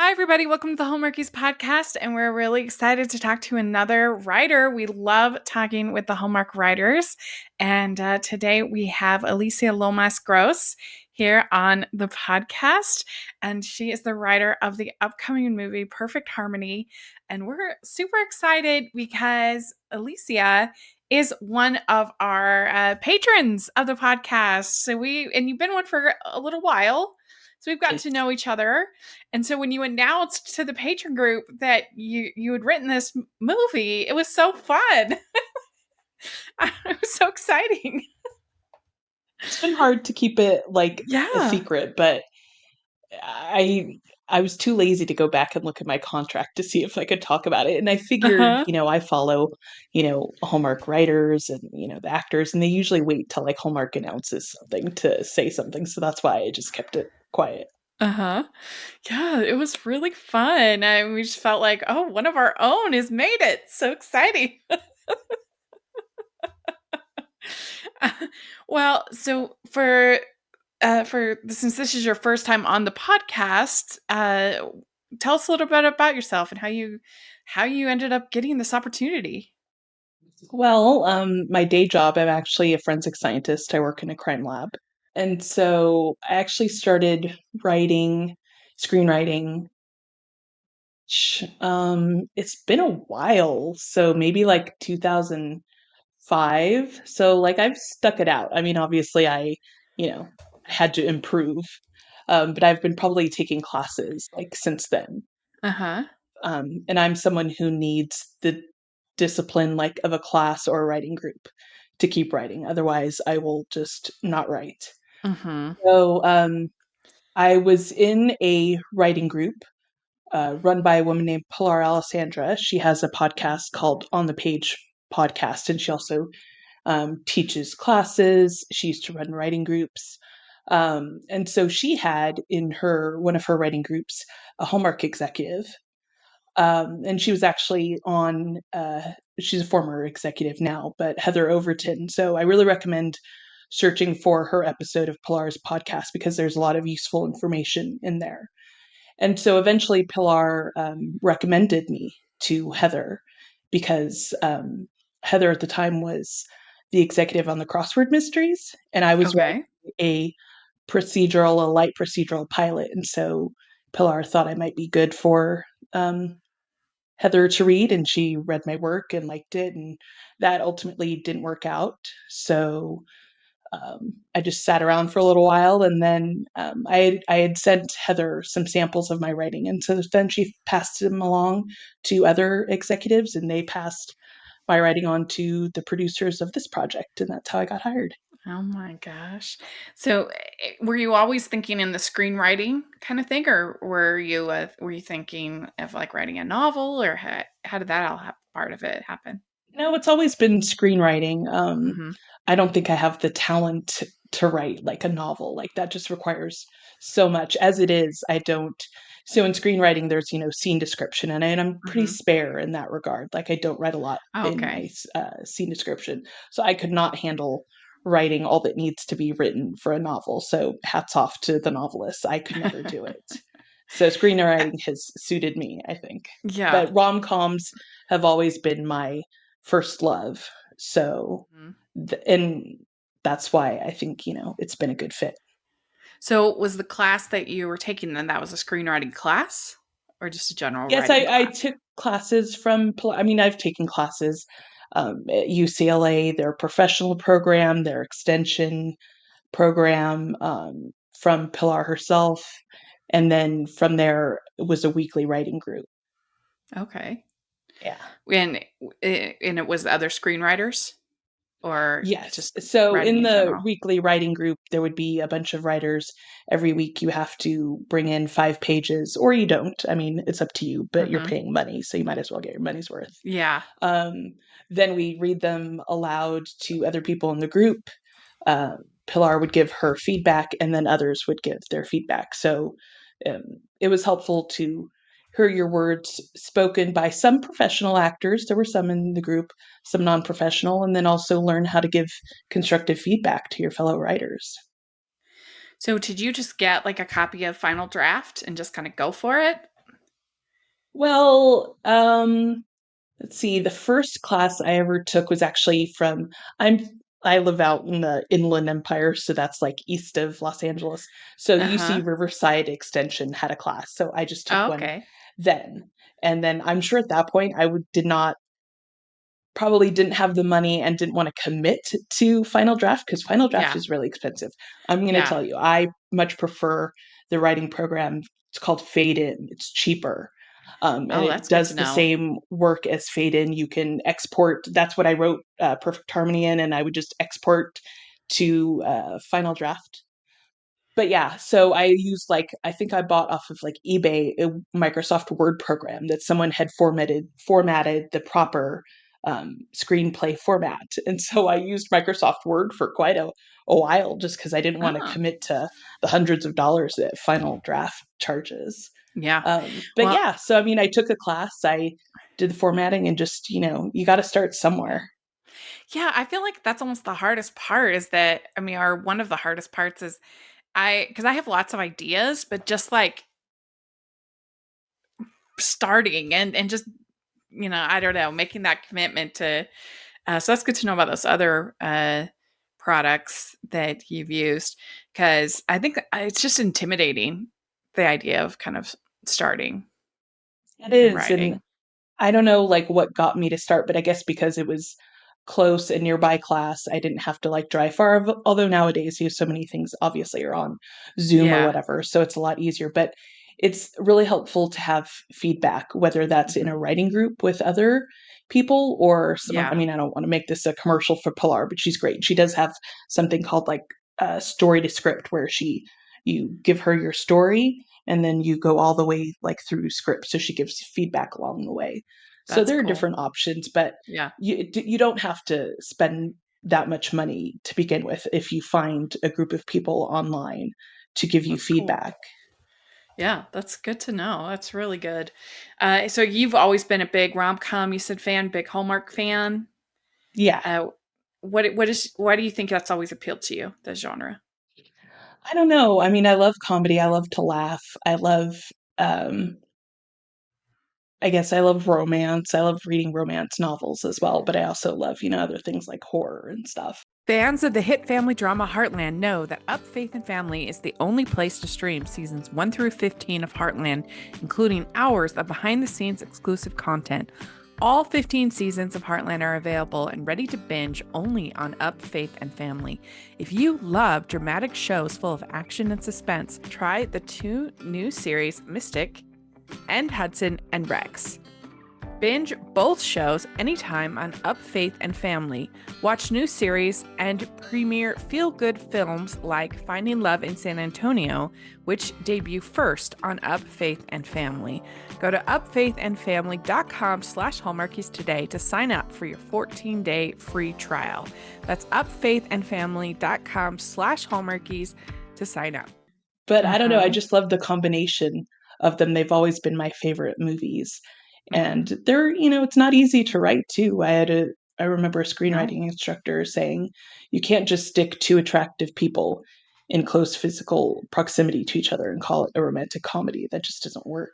Hi, everybody. Welcome to the Hallmarkies podcast. And we're really excited to talk to another writer. We love talking with the Hallmark writers. And today we have Alicia Lomas-Gross here on the podcast. And she is the writer of the upcoming movie Perfect Harmony. And we're super excited because Alicia is one of our patrons of the podcast. And you've been one for a little while. So we've gotten to know each other. And so when you announced to the patron group that you had written this movie, it was so fun. It was so exciting. It's been hard to keep it a Yeah. secret, but I was too lazy to go back and look at my contract to see if I could talk about it. And I figured, I follow, Hallmark writers and, the actors, and they usually wait till Hallmark announces something to say something. So that's why I just kept it quiet. Yeah, it was really fun. We just felt like, oh, one of our own has made it. So exciting. Well, so for since this is your first time on the podcast, tell us a little bit about yourself and how you ended up getting this opportunity. Well, my day job, I'm actually a forensic scientist. I work in a crime lab. And so I actually started writing, screenwriting. It's been a while, so maybe 2005. So I've stuck it out. I mean, obviously had to improve. But I've been probably taking classes since then. Uh-huh. And I'm someone who needs the discipline of a class or a writing group to keep writing. Otherwise, I will just not write. Mm-hmm. So I was in a writing group run by a woman named Pilar Alessandra. She has a podcast called On the Page Podcast, and she also teaches classes. She used to run writing groups. And so she had in one of her writing groups a Hallmark executive. And she was actually on, she's a former executive now, but Heather Overton. So I really recommend searching for her episode of Pilar's podcast because there's a lot of useful information in there. And so eventually Pilar recommended me to Heather because Heather at the time was the executive on the crossword mysteries, and I was Okay. writing a light procedural pilot. And so Pilar thought I might be good for Heather to read, and she read my work and liked it, and that ultimately didn't work out. So I just sat around for a little while, and then I had sent Heather some samples of my writing, and so then she passed them along to other executives, and they passed my writing on to the producers of this project, and that's how I got hired. Oh my gosh. So, were you always thinking in the screenwriting kind of thing, or were you thinking of like writing a novel, or how did that part of it happen? No, it's always been screenwriting. Mm-hmm. I don't think I have the talent to write like a novel. Like that just requires so much. As it is, I don't. So in screenwriting, there's scene description, and I'm pretty Mm-hmm. spare in that regard. Like I don't write a lot Oh, in my okay. scene description, so I could not handle writing all that needs to be written for a novel. So hats off to the novelists. I could never do it. So screenwriting has suited me, I think. Yeah. But rom-coms have always been my first love. So, Mhm. and that's why I think, it's been a good fit. So, was the class that you were taking then that was a screenwriting class, or just a general Yes, writing I class? took classes I mean, I've taken classes at UCLA, their professional program, their extension program from Pilar herself. And then from there, it was a weekly writing group. Okay. Yeah. And it was other screenwriters, or Yes. just So writing in in the general? weekly writing group, there would be a bunch of writers. Every week you have to bring in 5 pages, or you don't. I mean, it's up to you, but you're Mm-hmm. paying money, so you might as well get your money's worth. Yeah. Um, then we read them aloud to other people in the group. Uh, Pilar would give her feedback, and then others would give their feedback. So um, it was helpful to hear your words spoken by some professional actors. There were some in the group, some non professional, and then also learn how to give constructive feedback to your fellow writers. So, did you just get like a copy of Final Draft and just kind of go for it? Well, let's see. The first class I ever took was actually I'm I live out in the Inland Empire, so that's like east of Los Angeles. So UC Uh-huh. Riverside Extension had a class, so I just took Oh, one okay. then. And then I'm sure at that point did not probably didn't have the money and didn't want to commit to Final Draft because Final Draft Yeah. is really expensive. I'm going to Yeah. tell you, I much prefer the writing program. It's called Fade In. It's cheaper. And Oh, it that's good to does the know. same work as Fade In. You can export. That's what I wrote Perfect Harmony in, and I would just export to Final Draft. But yeah, so I used I think I bought off of like eBay a Microsoft Word program that someone had formatted the proper screenplay format, and so I used Microsoft Word for quite a while just because I didn't want to Ah, commit to the hundreds of dollars that Final Draft charges. yeah. But Well, yeah, so I mean, I took a class, I did the formatting, and just you got to start yeah. somewhere. Yeah, I feel like that's almost the hardest part is that, I mean, or one of the hardest parts is because I have lots of ideas, but just like starting and just, I don't know, making that commitment to, so that's good to know about those other products that you've used because I think it's just intimidating the idea of kind of starting It and is, and writing. I don't know like what got me to start, but I guess because it was close and nearby class, I didn't have to like drive far. Although nowadays, so many things obviously are on Zoom or Yeah. whatever, so it's a lot easier. But it's really helpful to have feedback, whether that's in Hmm. a writing group with other people or someone. I Yeah. mean, I don't want to make this a commercial for Pilar, but she's great. She does have something called like story to script, where you give her your story and then you go all the way like through script, so she gives feedback along the way. So That's there are cool. different options, but Yeah. you don't have to spend that much money to begin with if you find a group of people online to give you That's cool. feedback. Yeah, that's good to know. That's really good. So you've always been a big rom-com, you said fan, big Hallmark fan. Yeah. Uh, why do you think that's always appealed to you, the genre? I don't know. I mean, I love comedy. I love to laugh. Um I guess I love romance. I love reading romance novels as well, but I also love, other things like horror and stuff. Fans of the hit family drama Heartland know that Up Faith and Family is the only place to stream seasons 1 through 15 of Heartland, including hours of behind the scenes exclusive content. All 15 seasons of Heartland are available and ready to binge only on Up Faith and Family. If you love dramatic shows full of action and suspense, try the two new series Mystic and Hudson and Rex. Binge both shows anytime on Up Faith and Family. Watch new series and premiere feel good films like Finding Love in San Antonio, which debut first on Up Faith and Family. Go to upfaithandfamily.com/hallmarkies today to sign up for your 14-day free trial. That's upfaithandfamily.com/hallmarkies to sign up. But I don't know, I Uh-huh. just love the combination of them. They've always been my favorite movies. Mm-hmm. And it's not easy to write too. I remember a No? screenwriting instructor saying you can't just stick two attractive people in close physical proximity to each other and call it a romantic comedy. That just doesn't work.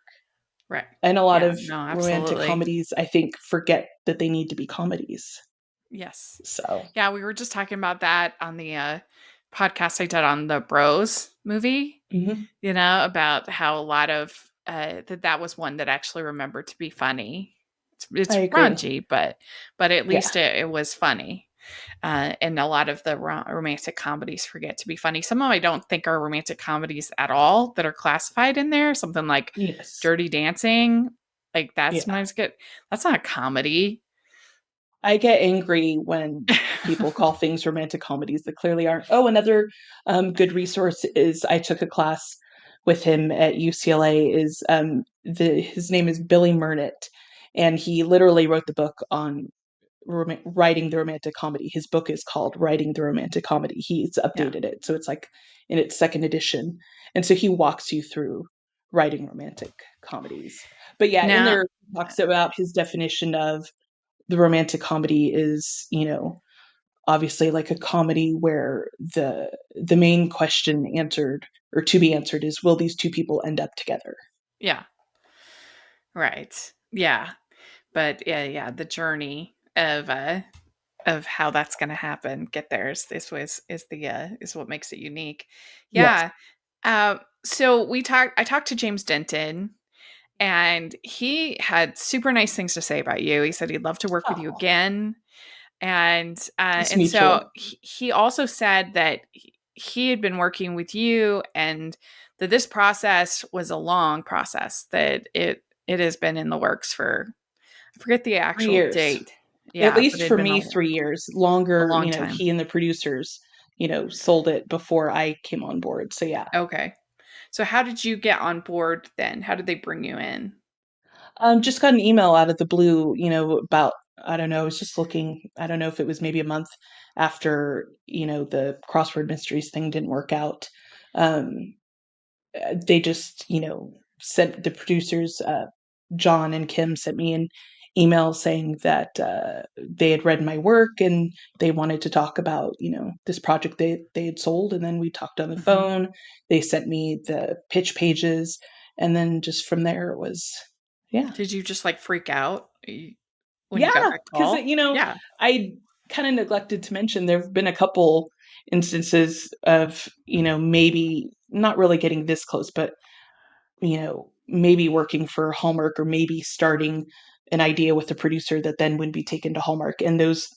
Right. And a lot Yeah, of no, romantic absolutely. comedies, I think, forget that they need to be comedies. Yes. So, Yeah, we were just talking about that on the podcast I did on the Bros movie, mhm, about how a lot of that was one that actually remembered to be funny. It's I agree. raunchy, but at Yeah. least it was funny. And a lot of the romantic comedies forget to be funny. Some of them I don't think are romantic comedies at all that are classified in there. Something like Yes. Dirty Dancing, like that Yeah. sometimes get that's not a comedy. I get angry when people call things romantic comedies that clearly aren't. Oh, another good resource is I took a class with him at UCLA. Is his name is Billy Mernitt, and he literally wrote the book on writing the romantic comedy. His book is called Writing the Romantic Comedy. He's Yeah. updated it, so it's like in its second edition, and so he walks you through writing romantic comedies. But yeah, in Now, there he talks about his definition of the romantic comedy is, obviously like a comedy where the main question answered or to be answered is will these two people end up together? yeah. Right. Yeah. But yeah, the journey of how that's going to happen, get there is what makes it unique. Yes. Yeah. I talked to James Denton, and he had super nice things to say about you. He said he'd love to work with you Oh, again. it's And so mutual. he also said that he had been working with you, and that this process was a long process, that it has been in the works for, I forget the 3 actual years. date. At Yeah, but least it had for been me, 3 years. a Longer, long time. he and the producers, sold it before I came on board. So yeah. Okay. So how did you get on board then? How did they bring you in? Just got an email out of the blue, about, I don't know, I was just looking, I don't know if it was maybe a month after, the crossword mysteries thing didn't work out. Um, they just, sent the producers, John and Kim sent me an email saying that they had read my work and they wanted to talk about, this project they had sold. And then we talked on the Mhm. phone. They sent me the pitch pages. And then just from there it was, yeah. Did you just like freak out when you got Yeah, that because call? Yeah. I kind of neglected to mention there have been a couple instances of, maybe not really getting this close, but maybe working for Hallmark or maybe starting an idea with a producer that then would be taken to Hallmark. And those,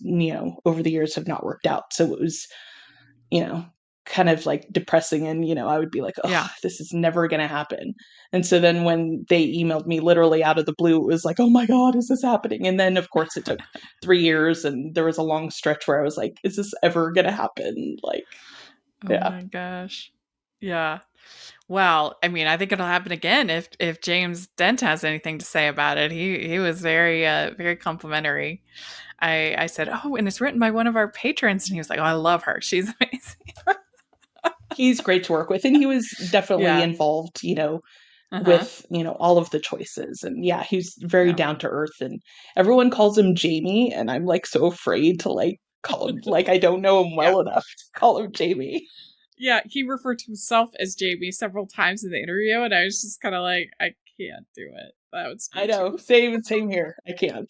over the years have not worked out. So it was, you know, kind of like depressing. And, I would be like, oh, Yeah. this is never going to happen. And so then when they emailed me literally out of the blue, it was like, oh my God, is this happening? And then, of course, it took 3 years. And there was a long stretch where I was like, is this ever going to happen? Like, Oh yeah. my gosh. Yeah. Well, I mean, I think it'll happen again if James Dent has anything to say about it. He was very complimentary. I said, "Oh, and it's written by one of our patrons," and he was like, "Oh, I love her. She's amazing." He's great to work with. And he was definitely Yeah. involved, Uh-huh. with all of the choices. And yeah, he's very Yeah. down to earth, and everyone calls him Jamie, and I'm like so afraid to like call him, like I don't know him Yeah. well enough to call him Jamie. Yeah, he referred to himself as Jamie several times in the interview, and I was just kind of like, I can't do it. That would I be too. know, same here. I can't.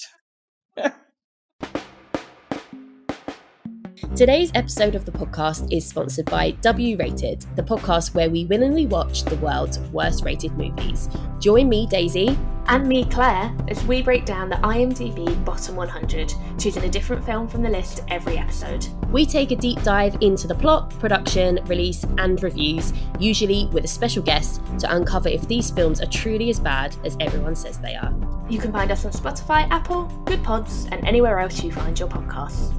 Today's episode of the podcast is sponsored by W Rated, the podcast where we willingly watch the world's worst rated movies. Join me, Daisy, and me, Claire, as we break down the IMDb Bottom 100, choosing a different film from the list every episode. We take a deep dive into the plot, production, release, and reviews, usually with a special guest, to uncover if these films are truly as bad as everyone says they are. You can find us on Spotify, Apple, Good Pods, and anywhere else you find your podcasts.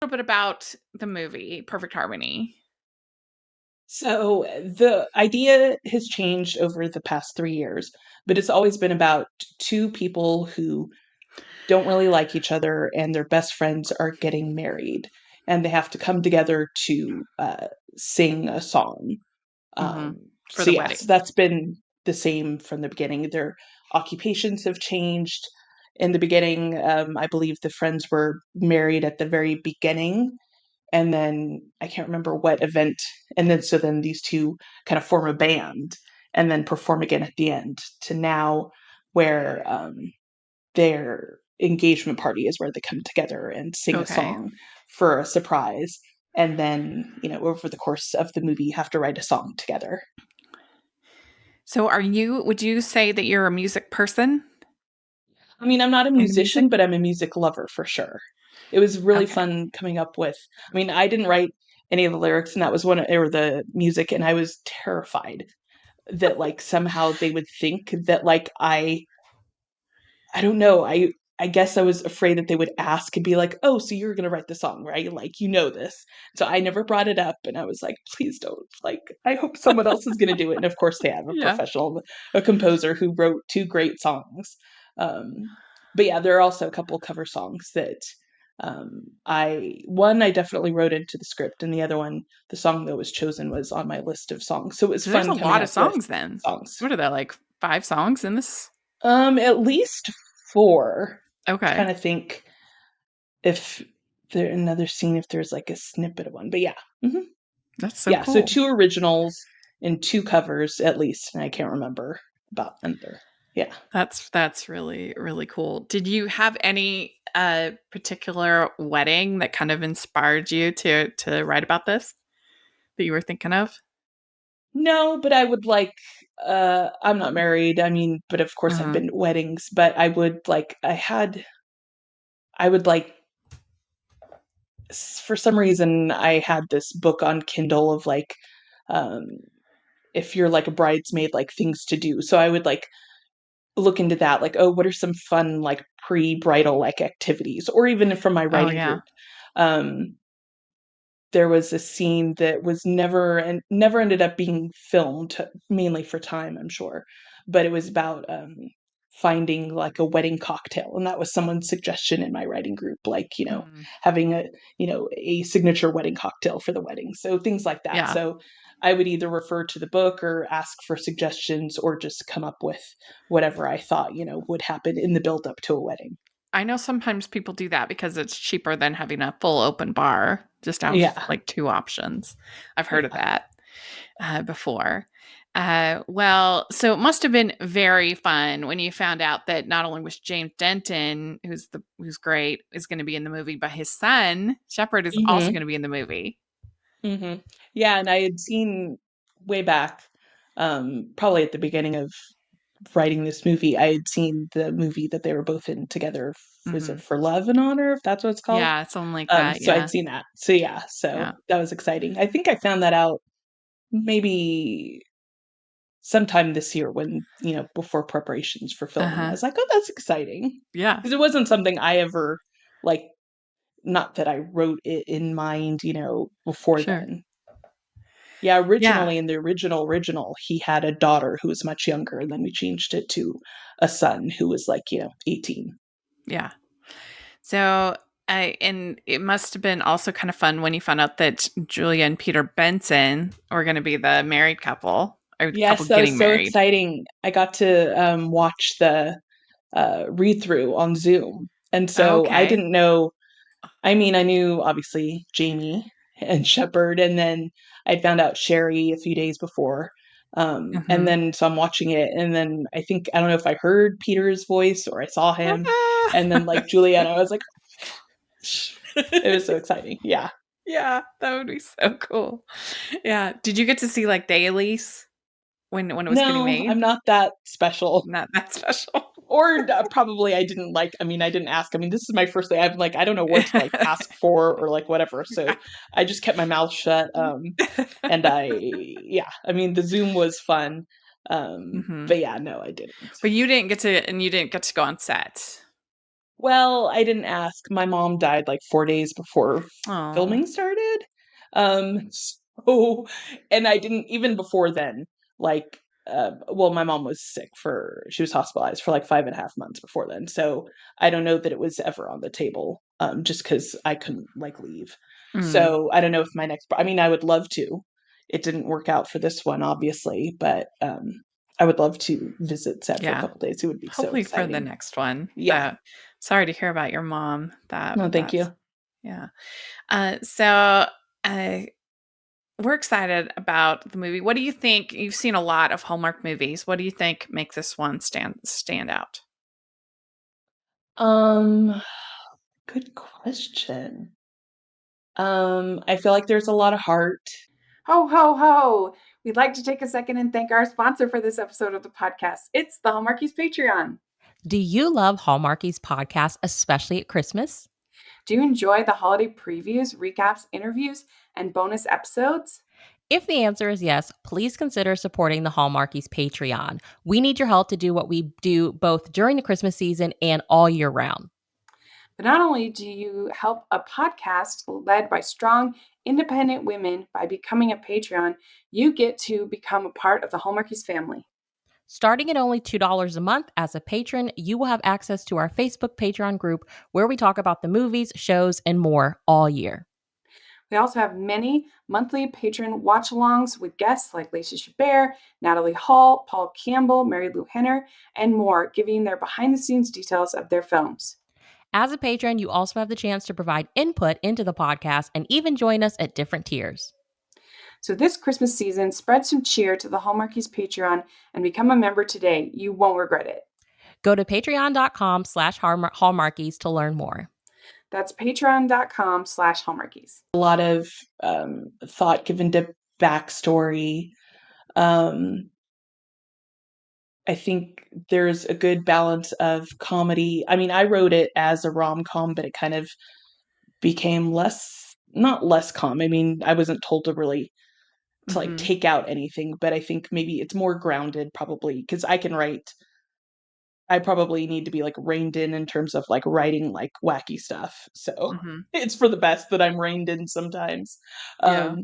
A little bit about the movie Perfect Harmony. So the idea has changed over the past 3 years, but it's always been about two people who don't really like each other and their best friends are getting married and they have to come together to sing a song. Hmm. For So the yeah, so wedding. that's been the same from the beginning. Their occupations have changed. In the beginning, I believe the friends were married at the very beginning, and then I can't remember what event. And then so then these two kind of form a band and then perform again at the end. To now, where their engagement party is where they come together and sing a Okay. song for a surprise. And then, over the course of the movie, you have to write a song together. So would you say that you're a music person? I mean, I'm not a Into music? musician, but I'm a music lover for sure. It was really Okay. fun coming up with, I mean, I didn't write any of the lyrics, and that was or the music, and I was terrified that like somehow they would think that like I don't know. I guess I was afraid that they would ask and be like, "Oh, so you're gonna write the song, right? Like, this." So I never brought it up, and I was like, "Please don't. Like, I hope someone else is gonna do it." And of course, they have Yeah. a composer who wrote two great songs. Um, but yeah, there are also a couple cover songs that I definitely wrote into the script, and the other one, the song that was chosen, was on my list of songs. So it was So there's a fun coming lot of up with songs then. songs. What are there, like 5 songs in this? At least four. Okay. Trying to think if there another scene if there's like a snippet of one. But yeah. Mhm. That's so Yeah, so cool. 2 originals and 2 covers at least, and I can't remember about another. Yeah. That's really, really cool. Did you have any particular wedding that kind of inspired you to write about this that you were thinking of? No, but I would like I'm not married. I mean, but of course I've Uh-huh. been to weddings, but I would like I would like for some reason I had this book on Kindle of like um if you're like a bridesmaid, like things to do. So I would like look into that, like, oh, what are some fun like pre-bridal like activities, or even from my Oh writing yeah. group. Um there was a scene that was never ended up being filmed, mainly for time, I'm sure, but it was about finding like a wedding cocktail, and that was someone's suggestion in my writing group, like, Mm, having a signature wedding cocktail for the wedding, so things like that. yeah. So I would either refer to the book or ask for suggestions, or just come up with whatever I thought would happen in the build up to a wedding. I know sometimes people do that because it's cheaper than having a full open bar. Just have Yeah. like 2 options. I've heard of Yeah. that before. Well, so it must have been very fun when you found out that not only was James Denton, who's great, is going to be in the movie, but his son Shepard is also Hmm. going to be in the movie. Hmm. Yeah, and I had seen way back, probably at the beginning of writing this movie, I had seen the movie that they were both in together. Was Hmm. it For Love and Honor, if that's what it's called? Yeah, something like that. So I'd Yeah, seen that. So yeah, so yeah, that was exciting. I think I found that out maybe sometime this year when, before preparations for uh filming. I huh, was like, oh, that's exciting. yeah, Because it wasn't something I ever like, not that I wrote it in mind, before sure, then. Yeah, yeah, originally in the original, he had a daughter who was much younger, and then we changed it to a son who was like, 18. yeah. So, and it must have been also kind of fun when you found out that Julia and Peter Benson were going to be the married couple, or the couple Yes, that was getting so married. exciting. I got to watch the read through on Zoom. And so I Okay. didn't know. I mean, I knew obviously Jamie and Shepard, and then I found out Sherry a few days before. And Hmm. then so I'm watching it, and then I don't know if I heard Peter's voice or I saw him, and then like Juliana, I was like, it was so exciting. Yeah. Yeah, that would be so cool. Yeah. Did you get to see like dailies when it was getting No, I'm made? not that special. Not that special. Or probably I didn't like, I mean, I didn't ask. I mean, this is my first day. I'm like, I don't know what to like ask for or like whatever. So I just kept my mouth shut. And yeah, I mean, the Zoom was fun. Hmm. But yeah, no, I didn't. But you didn't get to go on set. Well, I didn't ask. My mom died like 4 days before Oh. filming started. So, and I didn't, even before then, like, well, my mom was sick she was hospitalized for like 5.5 months before then. So I don't know that it was ever on the table, just because I couldn't like leave. Mm, So I don't know if I mean, I would love to. It didn't work out for this one, obviously, but I would love to visit set for a yeah. couple days. It would be so Hopefully for the exciting. next one. Yeah. Sorry to hear about your mom. No, thank That's you. yeah. So uh, we're excited about the movie. What do you think? You've seen a lot of Hallmark movies. What do you think makes this one stand out? Um, Good question. I feel like there's a lot of heart. Ho, ho, ho. We'd like to take a second and thank our sponsor for this episode of the podcast. It's the Hallmarkies Patreon. Do you love Hallmarkies podcast, especially at Christmas? Do you enjoy the holiday previews, recaps, interviews, and bonus episodes? If the answer is yes, please consider supporting the Hallmarkies Patreon. We need your help to do what we do both during the Christmas season and all year round. But not only do you help a podcast led by strong, independent women by becoming a Patreon, you get to become a part of the Hallmarkies family. Starting at only $2 a month as a patron, you will have access to our Facebook Patreon group where we talk about the movies, shows, and more all year. We also have many monthly patron watch-alongs with guests like Lacey Chabert, Natalie Hall, Paul Campbell, Mary Lou Henner, and more, giving their behind-the-scenes details of their films. As a patron, you also have the chance to provide input into the podcast and even join us at different tiers. So this Christmas season, spread some cheer to the Hallmarkies Patreon and become a member today. You won't regret it. Go to patreon.com/hallmarkies to learn more. That's patreon.com/Hallmarkies. A lot of thought given to backstory. I think there's a good balance of comedy. I mean, I wrote it as a rom-com, but it kind of became not less calm. I mean, I wasn't told to really like take out anything, but I think maybe it's more grounded probably because I probably need to be like reined in terms of like writing like wacky stuff. So it's for the best that I'm reined in sometimes. Yeah.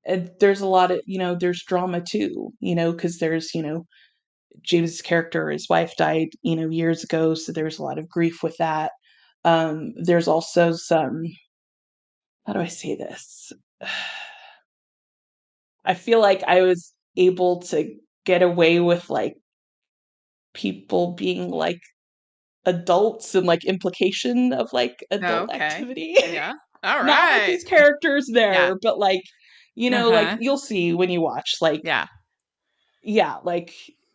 And there's a lot of, there's drama too, because there's, James' character, his wife died, years ago. So there's a lot of grief with that. There's also some, how do I say this? I feel like I was able to get away with like people being like adults and like implication of like adult activity. Yeah. All Not with right. these characters there, Yeah. but like, like you'll see when you watch, like, Yeah. Like,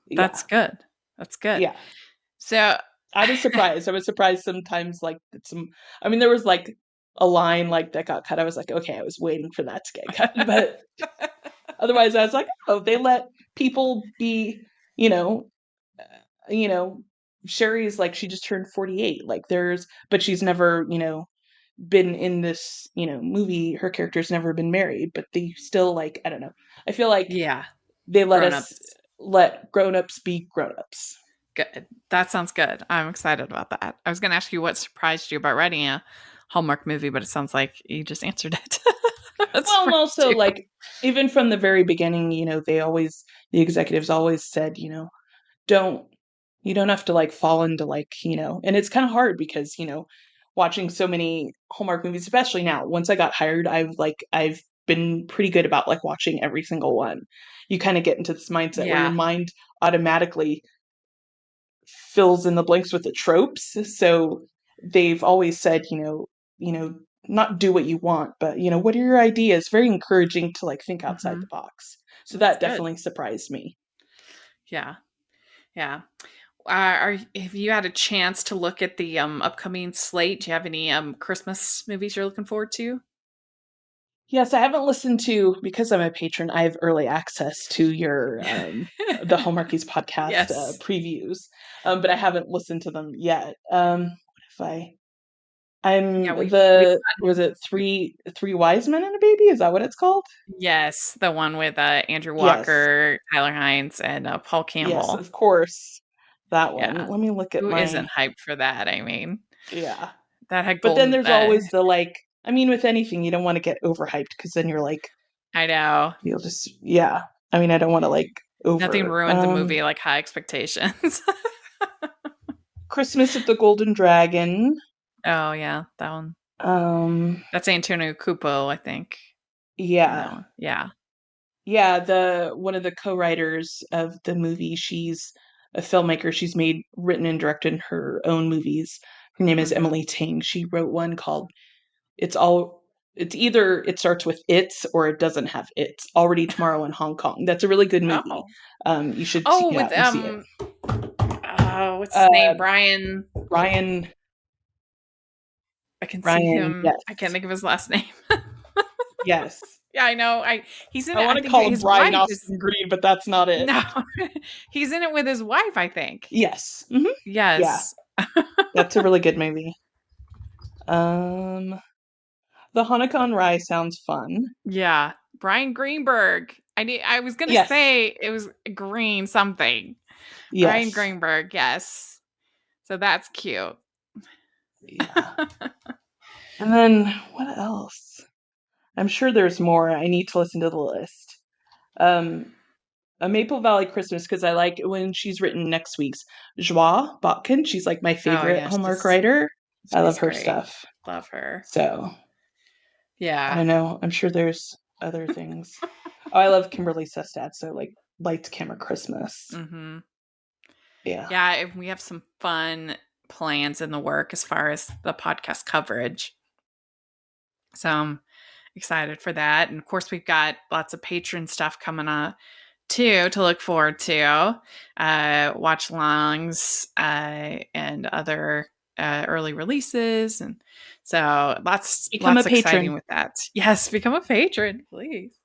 That's good. That's good. Yeah. So I was surprised. I was surprised sometimes, like, there was like a line like that got cut. I was like, okay, I was waiting for that to get cut. But otherwise I was like, oh, they let people be, Sherry's like, she just turned 48. Like but she's never, been in this, movie. Her character's never been married, but they still like, I don't know. I feel like they let us let grown-ups be grown-ups. Good. That sounds good. I'm excited about that. I was going to ask you what surprised you about writing a Hallmark movie, but it sounds like you just answered it. Well, and also like even from the very beginning, the executives always said, you don't have to like fall into like, and it's kind of hard because, watching so many Hallmark movies, especially now, once I got hired, I've been pretty good about like watching every single one. You kind of get into this mindset where your mind automatically fills in the blanks with the tropes. So they've always said, not do what you want, but what are your ideas? Very encouraging to like think outside the box. So that definitely surprised me. Yeah. Yeah. Have you had a chance to look at the upcoming slate? Do you have any Christmas movies you're looking forward to? Yes, I haven't listened to, because I'm a patron, I have early access to your the Hallmarkies podcast previews, but I haven't listened to them yet. What if was it three wise men and a baby? Is that what it's called? Yes, the one with Andrew Walker, Tyler Hines, and Paul Campbell. Yes, of course, that one. Yeah. Let me look at Who isn't hyped for that? I mean, yeah, that had but then there's always the like. I mean, with anything, you don't want to get overhyped because then you're like, I know. You'll just I mean, I don't want to like Nothing ruins a movie like high expectations. Christmas at the Golden Dragon. Oh yeah, that one. That's Antonio Cupo, I think. Yeah. Yeah. Yeah, one of the co-writers of the movie, she's a filmmaker. She's written and directed her own movies. Her name is Emily Ting. She wrote one called it's either it starts with it's or it doesn't have it's Already Tomorrow in Hong Kong. That's a really good movie. You should see it. What's his name? Brian. I can see him. Yes. I can't think of his last name. Yes. Yeah, I know. He's in it. I want to call him Brian Austin Green, but that's not it. No, he's in it with his wife, I think. Yes. Mm-hmm. Yes. Yeah. That's a really good movie. The Hanukkah on Rye sounds fun. Yeah, Brian Greenberg. I was gonna say it was Green something. Yes. Brian Greenberg. Yes. So that's cute. Yeah. And then what else? I'm sure there's more. I need to listen to the list. A Maple Valley Christmas, because I like when she's written next week's Joie Botkin. She's like my favorite Hallmark writer. I love her stuff. Love her. So, yeah. I don't know. I'm sure there's other things. I love Kimberly Sestad, so like Lights, Camera, Christmas. Mm-hmm. Yeah. Yeah, we have some fun plans in the work as far as the podcast coverage. So I'm excited for that. And of course, we've got lots of patron stuff coming up too to look forward to. Watch alongs and other early releases, and so lots Become a exciting patron. with that. Yes, become a patron, please.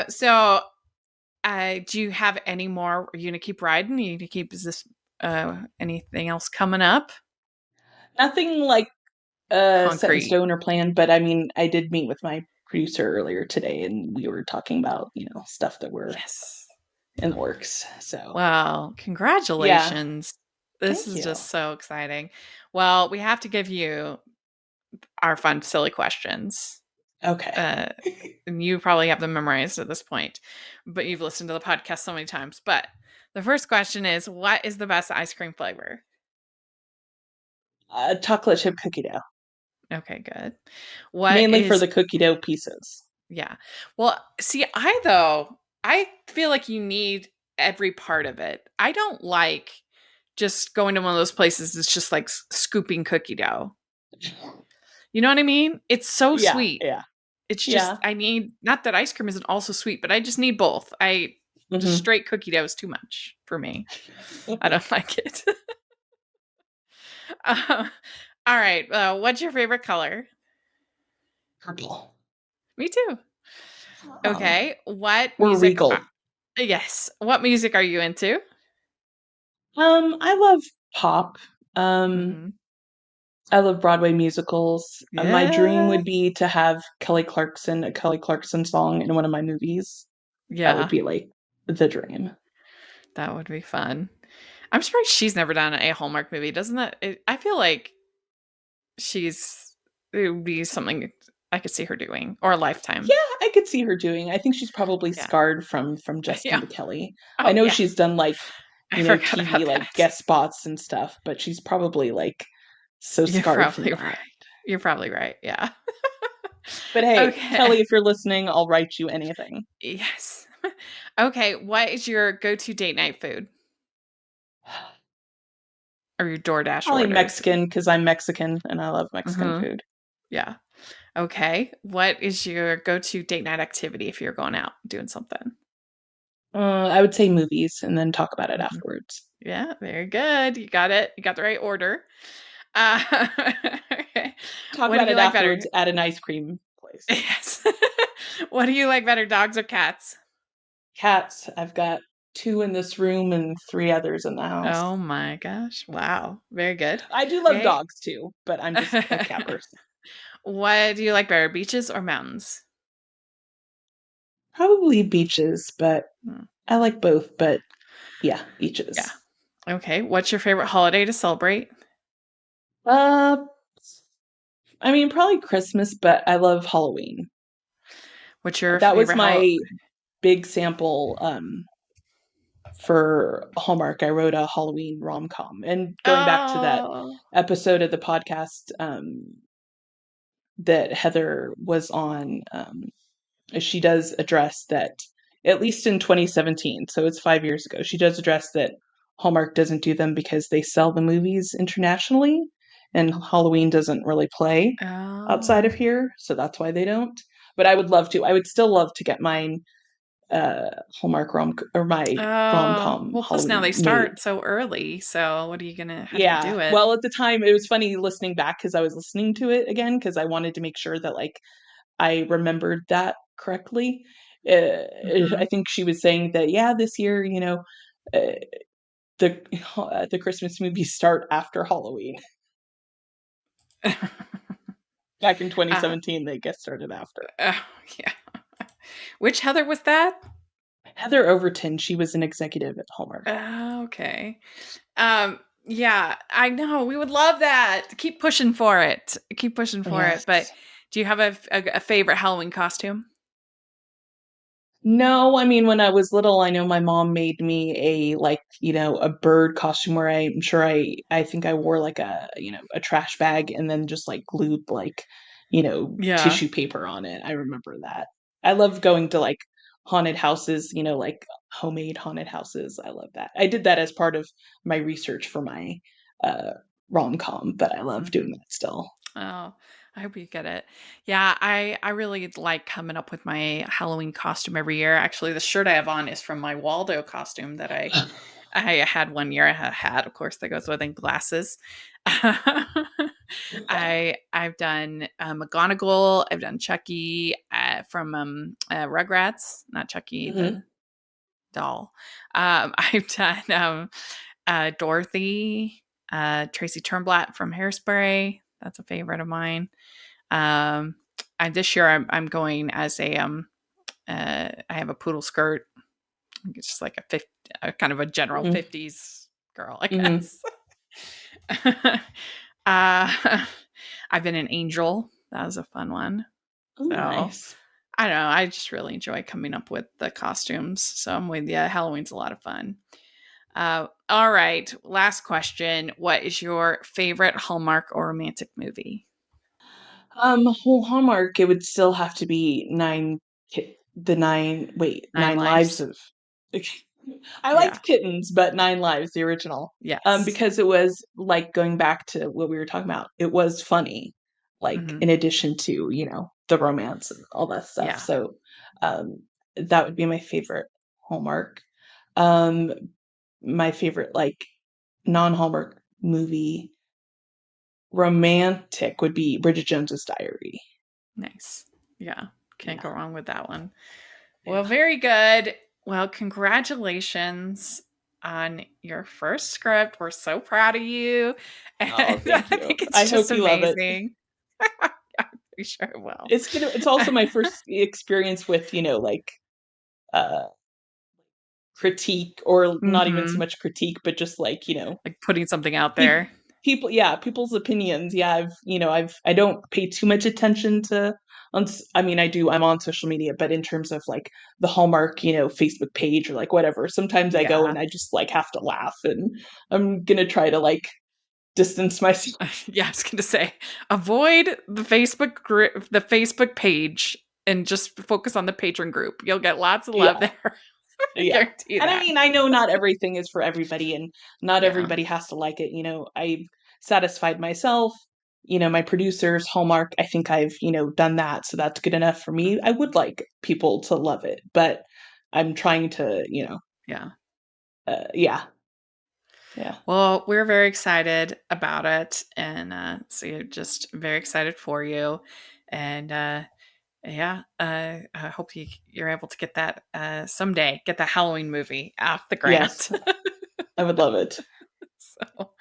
So do you have any more? Are you gonna keep riding? Are you gonna keep? Is this anything else coming up? Nothing like set in Concrete. stone or planned, but I mean, I did meet with my producer earlier today, and we were talking about stuff that were Yes. in the works. So Well, yeah, congratulations. This thank is you. just so exciting. Well, we have to give you our fun, silly questions. Okay. And you probably have them memorized at this point, but you've listened to the podcast so many times. But the first question is, what is the best ice cream flavor? Chocolate chip cookie dough, Okay, good. What mainly for is, the cookie dough pieces. yeah. Well, see, I feel like you need every part of it. I don't like just going to one of those places that's just like scooping cookie dough. You know what I mean? It's so Yeah, sweet. yeah, It's just, yeah. I need, not that ice cream isn't also sweet, but I just need both. Just Hmm. straight cookie dough is too much for me. I don't like it. uh, all right. What's your favorite color? Purple. Me too. Oh, Okay. What we're music? regal. Yes. What music are you into? I love pop. Um, Hmm. I love Broadway musicals. My dream Yeah. would be to have a Kelly Clarkson song in one of my movies. That would Yeah. be like the dream. That would be fun. I'm surprised she's never done a Hallmark movie. Doesn't that? I feel like it would be something I could see her doing, or a Lifetime. Yeah, I could see her doing. I think she's probably Yeah. scarred from Justin Yeah. to Kelly. I Oh know yeah. she's done like, I forgot TV about like that. guest spots and stuff, but she's probably like so You're scarred from probably that. right. You're probably right. Yeah. But hey, Okay. Kelly, if you're listening, I'll write you anything. Yes. Okay. What is your go-to date night food or your DoorDash Probably orders? Mexican because I'm Mexican and I love Mexican Mm-hmm. food. Yeah. Okay. What is your go-to date night activity if you're going out doing something? I would say movies and then talk about it Mhm. afterwards. Yeah. Very good. You got it. You got the right order. Okay. Talk What do about you it like better? afterwards at an ice cream place. Yes. What do you like better, dogs or cats? Cats, I've got 2 in this room and 3 others in the house. Oh my gosh. Wow. Very good. I do love Okay. dogs too, but I'm just a cat person. What do you like better, beaches or mountains? Probably beaches, but Hmm. I like both, but yeah, Yeah. beaches. Okay. What's your favorite holiday to celebrate? Uh, I mean, probably Christmas, but I love Halloween. What's your That was favorite my big sample for Hallmark. I wrote a Halloween rom-com. And going back to that Oh. episode of the podcast that Heather was on, she does address that, at least in 2017, so it's 5 years ago, she does address that Hallmark doesn't do them because they sell the movies internationally, and Halloween doesn't really play outside of Oh. here, so that's why they don't. But I would love to. I would still love to get mine Hallmark my rom Oh. com Well, plus now Halloween they made. start so early. So how do you Yeah. do it? Well, at the time, it was funny listening back because I was listening to it again because I wanted to make sure that like I remembered that correctly. Hmm. I think she was saying that yeah, this year, uh, the Christmas movies start after Halloween. Back in uh, 2017, they get started after. uh, yeah. Which Heather was that? Heather Overton, she was an executive at Hallmark. Okay. Yeah, I know. We would love that. Keep pushing for it. Keep pushing for it. But Yes. do you have a favorite Halloween costume? No, I mean, when I was little, I know my mom made me a bird costume where I'm sure I think I wore like a trash bag and then just like glued Yeah. tissue paper on it. I remember that. I love going to like haunted houses, like homemade haunted houses. I love that. I did that as part of my research for my uh rom-com, but I love Hmm. doing that still. Oh, I hope you get it. Yeah, I really like coming up with my Halloween costume every year. Actually, the shirt I have on is from my Waldo costume that I had one year. I had a hat, of course, that goes with, and glasses. I've done McGonagall. I've done Chucky from Rugrats, not Chucky Hmm. the doll. I've done Dorothy, Tracy Turnblatt from Hairspray. That's a favorite of mine. This year I'm going as I have a poodle skirt. It's just like a kind of a general Hmm. 50s girl, I Hmm. guess. I've been an angel. That was a fun one. Oh, So nice. I don't know. I just really enjoy coming up with the costumes. So I'm with you. Halloween's a lot of fun. All right. Last question. What is your favorite Hallmark or romantic movie? Whole Hallmark, it would still have to be Nine Nine Lives Lives. of. I Yeah. liked Kittens, but Nine Lives, the original. Yes. Because it was like going back to what we were talking about. It was funny, like Hmm. in addition to the romance and all that stuff. Yeah. So, um, that would be my favorite Hallmark. Um, my favorite like non-Hallmark movie romantic would be Bridget Jones's Diary. Nice. Yeah. Can't Yeah. go wrong with that one. Well, Yeah. very good. Well, congratulations on your first script. We're so proud of you. And Oh, I thank you. think it's I hope just you love it. amazing. I'm pretty sure it will. It's also my first experience with, like uh critique, or not even so Hmm. much critique, but just like, Like putting something out people there. people's opinions. Yeah, I don't pay too much attention to I mean, I do, I'm on social media, but in terms of like the Hallmark, Facebook page or like whatever, sometimes I go Yeah. and I just like have to laugh, and I'm gonna try to like distance myself. Yeah, I was going to say, avoid the Facebook group, the Facebook page, and just focus on the patron group. You'll get lots of love Yeah. there. I Yeah. guarantee And I that. mean, I know not everything is for everybody, and not Yeah. everybody has to like it. I've satisfied myself, my producers, Hallmark. I think I've, done that. So that's good enough for me. I would like people to love it, but I'm trying to, Yeah. yeah. Yeah. Well, we're very excited about it. And so you're just very excited for you. And yeah, I hope you're able to get that someday, get the Halloween movie off the Yes. ground. I would love it. So,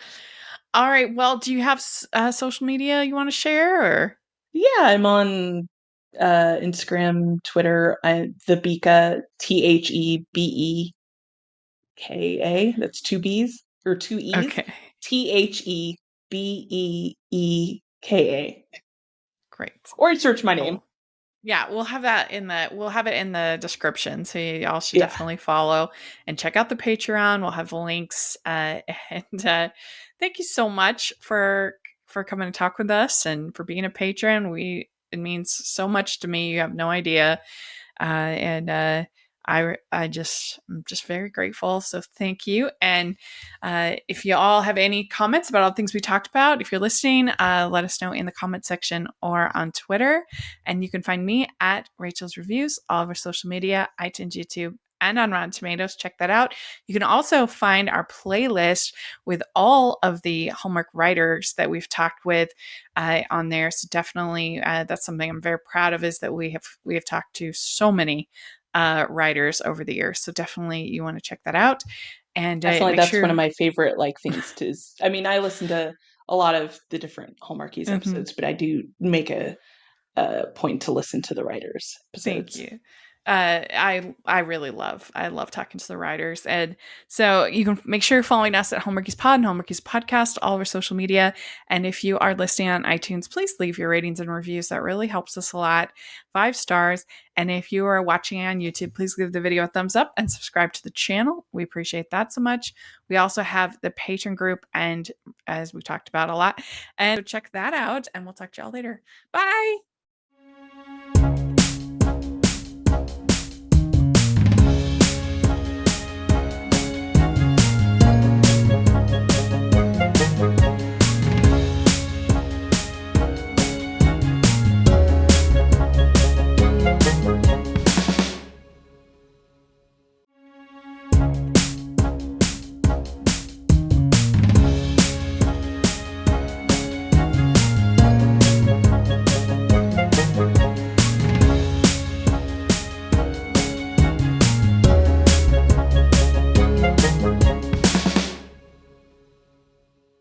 all right. Well, do you have social media you want to share? Or? Yeah, I'm on Instagram, Twitter. The Beka, TheBeka. That's two B's or two E's. Okay. TheBeeka. Great. Or search my name. Oh, yeah, we'll have it in the description. So y'all should Yeah. definitely follow and check out the Patreon. We'll have the links. And thank you so much for coming to talk with us and for being a patron. It means so much to me. You have no idea. And I'm just very grateful. So thank you. And if you all have any comments about all the things we talked about, if you're listening, let us know in the comment section or on Twitter. And you can find me at Rachel's Reviews, all of our social media, iTunes, YouTube, and on Rotten Tomatoes. Check that out. You can also find our playlist with all of the Hallmark writers that we've talked with on there. So definitely, that's something I'm very proud of, is that we have talked to so many writers over the years. So definitely, you want to check that out. And Definitely, make that's one of sure. my favorite like things to. I mean, I listen to a lot of the different Hallmarkies Mhm. episodes, but I do make a point to listen to the writers' Thank episodes. you. I love talking to the writers, and so you can make sure you're following us at Hallmarkies Pod and Hallmarkies Podcast, all of our social media. And if you are listening on iTunes, please leave your ratings and reviews. That really helps us a lot. 5 stars. And if you are watching on YouTube, please give the video a thumbs up and subscribe to the channel. We appreciate that so much. We also have the patron group, and as we talked about a lot, and so check that out. And we'll talk to y'all later. Bye.